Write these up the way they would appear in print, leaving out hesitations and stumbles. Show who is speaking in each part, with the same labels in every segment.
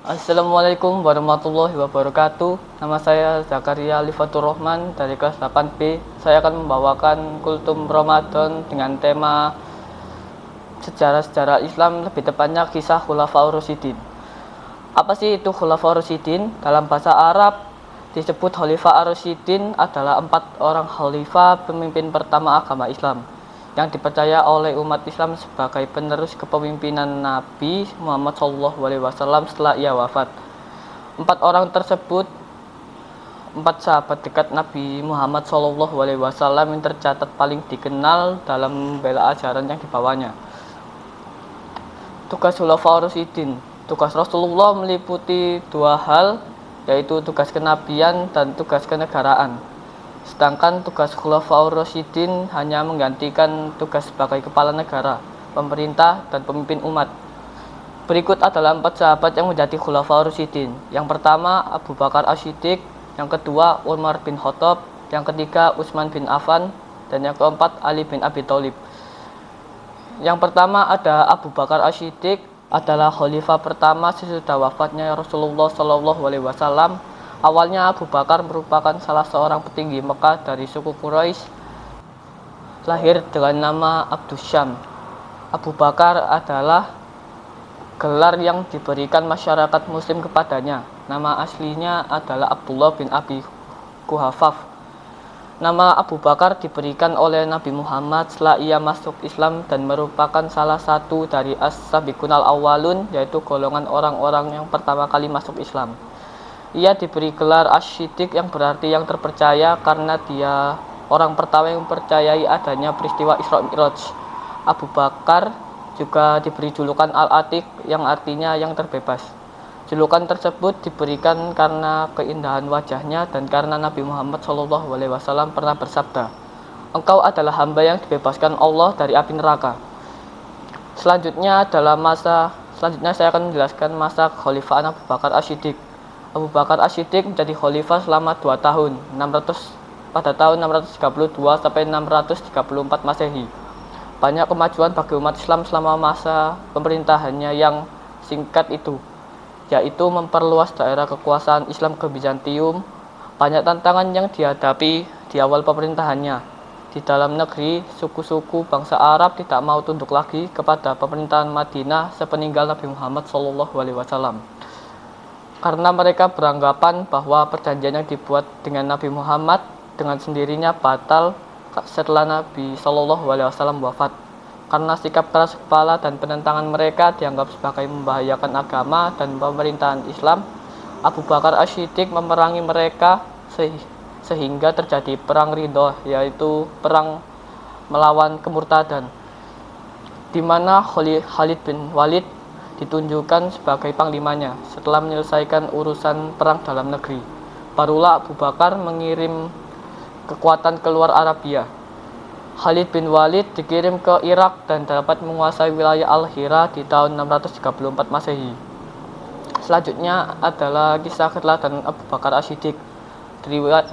Speaker 1: Assalamualaikum warahmatullahi wabarakatuh. Nama saya Zakaria Lifatur Rahman dari kelas 8B. Saya akan membawakan kultum Ramadan dengan tema sejarah-sejarah Islam, lebih tepatnya kisah Khulafaur Rasyidin. Apa sih itu Khulafaur Rasyidin? Dalam bahasa Arab disebut Khalifah Ar-Rasyidin adalah 4 orang khalifah pemimpin pertama agama Islam yang dipercaya oleh umat Islam sebagai penerus kepemimpinan Nabi Muhammad SAW setelah ia wafat. 4 orang tersebut 4 sahabat dekat Nabi Muhammad SAW yang tercatat paling dikenal dalam membela ajaran yang dibawanya. Tugas Khulafaur Rasyidin. Tugas Rasulullah meliputi 2 hal, yaitu tugas kenabian dan tugas kenegaraan. Sedangkan tugas Khulafaur Rasyidin hanya menggantikan tugas sebagai kepala negara, pemerintah, dan pemimpin umat. Berikut adalah 4 sahabat yang menjadi Khulafaur Rasyidin. Yang pertama Abu Bakar As-Siddiq, yang kedua Umar bin Khattab, yang ketiga Utsman bin Affan, dan yang keempat Ali bin Abi Thalib. Yang pertama ada Abu Bakar As-Siddiq, adalah khalifah pertama sesudah wafatnya Rasulullah SAW. Awalnya Abu Bakar merupakan salah seorang petinggi Mekah dari suku Quraisy, lahir dengan nama Abdus Syam. Abu Bakar adalah gelar yang diberikan masyarakat muslim kepadanya. Nama aslinya adalah Abdullah bin Abi Quhafah. Nama Abu Bakar diberikan oleh Nabi Muhammad setelah ia masuk Islam dan merupakan salah satu dari as-sabiqunal awwalun, yaitu golongan orang-orang yang pertama kali masuk Islam. Ia diberi gelar As-Siddiq yang berarti yang terpercaya karena dia orang pertama yang mempercayai adanya peristiwa Isra Mi'raj. Abu Bakar juga diberi julukan Al-Atiq yang artinya yang terbebas. Julukan tersebut diberikan karena keindahan wajahnya dan karena Nabi Muhammad SAW pernah bersabda, "Engkau adalah hamba yang dibebaskan Allah dari api neraka." Selanjutnya saya akan menjelaskan masa kekhalifahan Abu Bakar As-Siddiq. Abu Bakar As-Siddiq menjadi khalifah selama 2 tahun, pada tahun 632 sampai 634 Masehi. Banyak kemajuan bagi umat Islam selama masa pemerintahannya yang singkat itu, yaitu memperluas daerah kekuasaan Islam ke Bizantium. Banyak tantangan yang dihadapi di awal pemerintahannya. Di dalam negeri, suku-suku bangsa Arab tidak mau tunduk lagi kepada pemerintahan Madinah sepeninggal Nabi Muhammad SAW. Karena mereka beranggapan bahwa perjanjian yang dibuat dengan Nabi Muhammad dengan sendirinya batal setelah Nabi SAW wafat. Karena sikap keras kepala dan penentangan mereka dianggap sebagai membahayakan agama dan pemerintahan Islam, Abu Bakar As-Siddiq memerangi mereka sehingga terjadi perang Ridho, yaitu perang melawan kemurtadan, di mana Khalid bin Walid ditunjukkan sebagai panglimanya. Setelah menyelesaikan urusan perang dalam negeri, barulah Abu Bakar mengirim kekuatan keluar Arabia. Khalid bin Walid dikirim ke Irak dan dapat menguasai wilayah Al-Hira di tahun 634 Masehi. Selanjutnya adalah kisah keteladanan Abu Bakar As-Siddiq.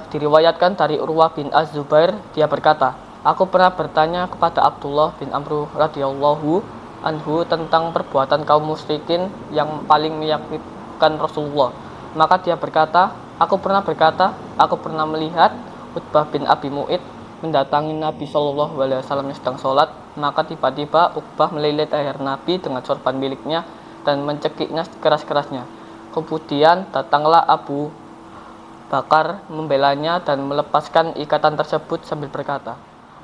Speaker 1: Diriwayatkan dari Urwah bin Az-Zubair, dia berkata, "Aku pernah bertanya kepada Abdullah bin Amr radhiyallahu anhu tentang perbuatan kaum musyrikin yang paling meyakinkan Rasulullah. Maka dia berkata, aku pernah melihat Utbah bin Abi Mu'id mendatangi Nabi SAW yang sedang sholat. Maka tiba-tiba Utbah melilit leher Nabi dengan sorban miliknya dan mencekiknya keras-kerasnya. Kemudian datanglah Abu Bakar membelanya dan melepaskan ikatan tersebut sambil berkata,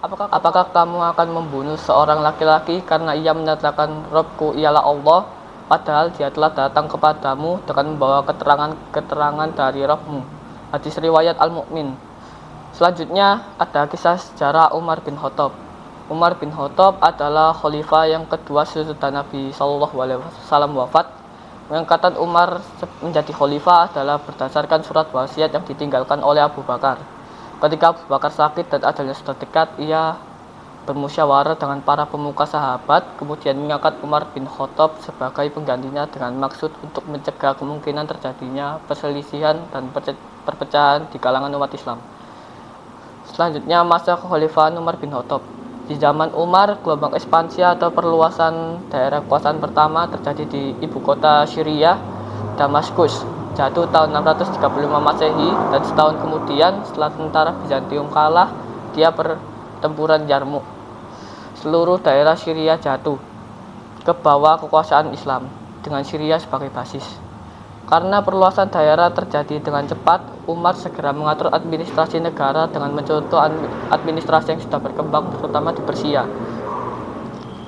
Speaker 1: Apakah kamu akan membunuh seorang laki-laki karena ia menyatakan Robku ialah Allah, padahal dia telah datang kepadamu dengan membawa keterangan dari Rabbmu? Hadis riwayat Al-Mu'min. Selanjutnya ada kisah sejarah Umar bin Khattab. Umar bin Khattab adalah khalifah yang kedua sesudah Nabi SAW wafat. Pengangkatan Umar menjadi khalifah adalah berdasarkan surat wasiat yang ditinggalkan oleh Abu Bakar. Ketika Abu Bakar sakit dan ajalnya sudah dekat, ia bermusyawarah dengan para pemuka sahabat, kemudian mengangkat Umar bin Khattab sebagai penggantinya dengan maksud untuk mencegah kemungkinan terjadinya perselisihan dan perpecahan di kalangan umat Islam. Selanjutnya masa kekhalifahan Umar bin Khattab. Di zaman Umar, gelombang ekspansi atau perluasan daerah kekuasaan pertama terjadi di ibu kota Syria, Damaskus, jatuh tahun 635 Masehi, dan setahun kemudian setelah tentara Bizantium kalah, dia pertempuran Yarmouk. Seluruh daerah Syria jatuh ke bawah kekuasaan Islam dengan Syria sebagai basis. Karena perluasan daerah terjadi dengan cepat, Umar segera mengatur administrasi negara dengan mencontoh administrasi yang sudah berkembang terutama di Persia.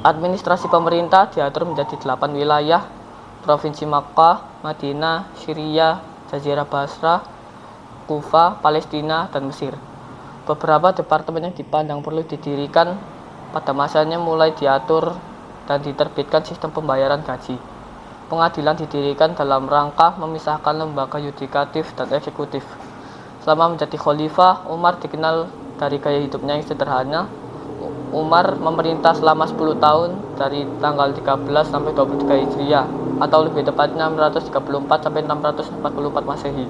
Speaker 1: Administrasi pemerintah diatur menjadi 8 wilayah: Provinsi Makkah, Madinah, Syria, Jazirah Basrah, Kufa, Palestina, dan Mesir. Beberapa departemen yang dipandang perlu didirikan pada masanya mulai diatur dan diterbitkan sistem pembayaran gaji. Pengadilan didirikan dalam rangka memisahkan lembaga yudikatif dan eksekutif. Selama menjadi khalifah, Umar dikenal dari gaya hidupnya yang sederhana. Umar memerintah selama 10 tahun dari tanggal 13 sampai 23 Hijriah, atau lebih tepatnya 634 sampai 644 Masehi.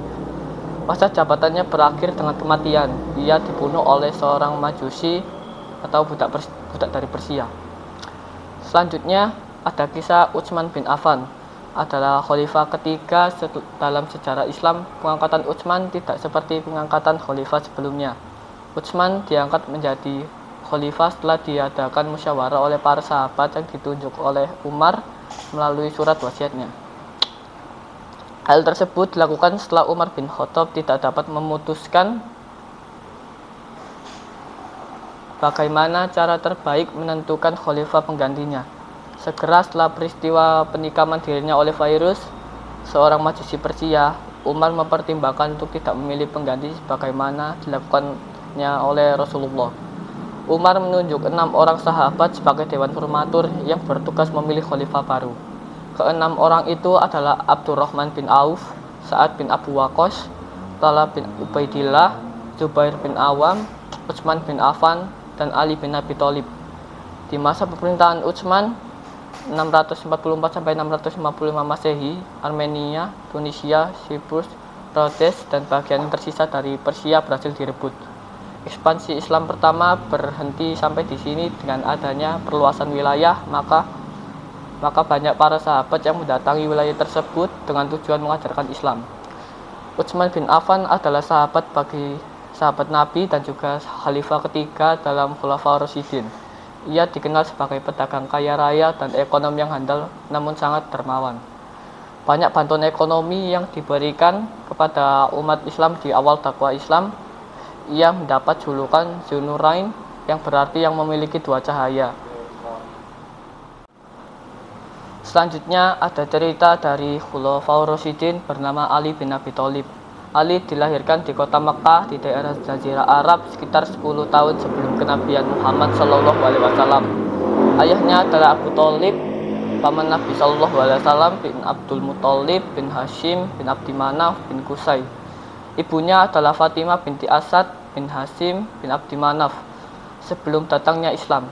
Speaker 1: Masa jabatannya berakhir dengan kematian. Ia dibunuh oleh seorang Majusi atau budak dari Persia. Selanjutnya ada kisah Utsman bin Affan, adalah khalifah ketiga dalam sejarah Islam. Pengangkatan Utsman tidak seperti pengangkatan khalifah sebelumnya. Utsman diangkat menjadi khalifah setelah diadakan musyawarah oleh para sahabat yang ditunjuk oleh Umar melalui surat wasiatnya. Hal tersebut dilakukan setelah Umar bin Khattab tidak dapat memutuskan bagaimana cara terbaik menentukan khalifah penggantinya. Segera setelah peristiwa penikaman dirinya oleh Fairuz, seorang majusi Persia, Umar mempertimbangkan untuk tidak memilih pengganti sebagaimana dilakukannya oleh Rasulullah. Umar menunjuk 6 orang sahabat sebagai dewan formatur yang bertugas memilih khalifah baru. Keenam orang itu adalah Abdurrahman bin Auf, Sa'ad bin Abu Waqqas, Talha bin Ubaidillah, Zubair bin Awam, Utsman bin Affan, dan Ali bin Abi Thalib. Di masa pemerintahan Utsman 644 sampai 655 Masehi, Armenia, Tunisia, Siprus, Rhodes, dan bagian yang tersisa dari Persia berhasil direbut. Ekspansi Islam pertama berhenti sampai di sini dengan adanya perluasan wilayah, maka banyak para sahabat yang mendatangi wilayah tersebut dengan tujuan mengajarkan Islam. Utsman bin Affan adalah sahabat Nabi dan juga khalifah ketiga dalam Khulafaur Rasyidin. Ia dikenal sebagai pedagang kaya raya dan ekonom yang handal namun sangat dermawan. Banyak bantuan ekonomi yang diberikan kepada umat Islam di awal dakwah Islam. Ia mendapat julukan Dzunurain yang berarti yang memiliki dua cahaya. Selanjutnya ada cerita dari Khulafaur Rasyidin bernama Ali bin Abi Thalib. Ali dilahirkan di kota Mekah di daerah Jazirah Arab sekitar 10 tahun sebelum kenabian Muhammad SAW. Ayahnya adalah Abu Thalib, paman Nabi SAW, bin Abdul Muthalib, bin Hashim, bin Abdi Manaf, bin Qusay. Ibunya adalah Fatimah binti Asad, bin Hashim, bin Abdi Manaf. Sebelum datangnya Islam,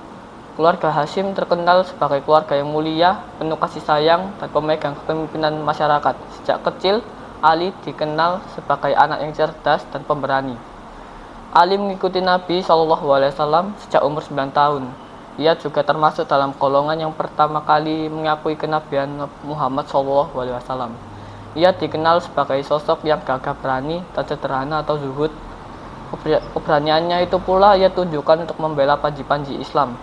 Speaker 1: keluarga Hashim terkenal sebagai keluarga yang mulia, penuh kasih sayang, dan pemegang kepemimpinan masyarakat. Sejak kecil, Ali dikenal sebagai anak yang cerdas dan pemberani. Ali mengikuti Nabi SAW sejak umur 9 tahun. Ia juga termasuk dalam golongan yang pertama kali mengakui kenabian Muhammad SAW. Ia dikenal sebagai sosok yang gagah berani dan sederhana atau zuhud. Keberaniannya itu pula ia tunjukkan untuk membela panji-panji Islam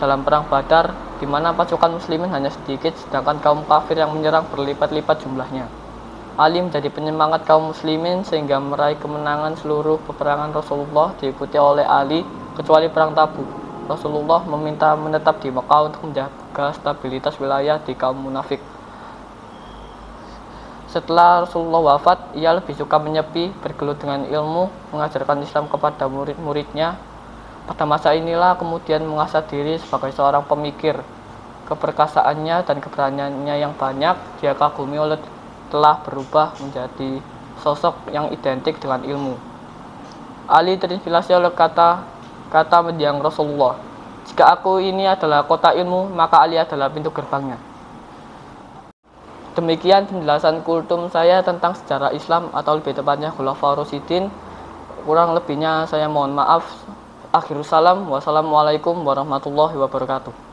Speaker 1: dalam perang Badar, di mana pasukan muslimin hanya sedikit sedangkan kaum kafir yang menyerang berlipat-lipat jumlahnya. Ali menjadi penyemangat kaum muslimin sehingga meraih kemenangan seluruh peperangan Rasulullah diikuti oleh Ali kecuali perang Tabuk. Rasulullah meminta menetap di Mekah untuk menjaga stabilitas wilayah di kaum munafik. Setelah Rasulullah wafat, ia lebih suka menyepi, bergelut dengan ilmu, mengajarkan Islam kepada murid-muridnya. Pada masa inilah kemudian mengasah diri sebagai seorang pemikir. Keperkasaannya dan keberaniannya yang banyak dia kagumi oleh telah berubah menjadi sosok yang identik dengan ilmu. Ali terinspirasi oleh kata mendiang Rasulullah, "Jika aku ini adalah kota ilmu, maka Ali adalah pintu gerbangnya." Demikian penjelasan kultum saya tentang sejarah Islam atau lebih tepatnya Khulafaur Rasyidin. Kurang lebihnya saya mohon maaf. Akhirus salam. Wassalamualaikum warahmatullahi wabarakatuh.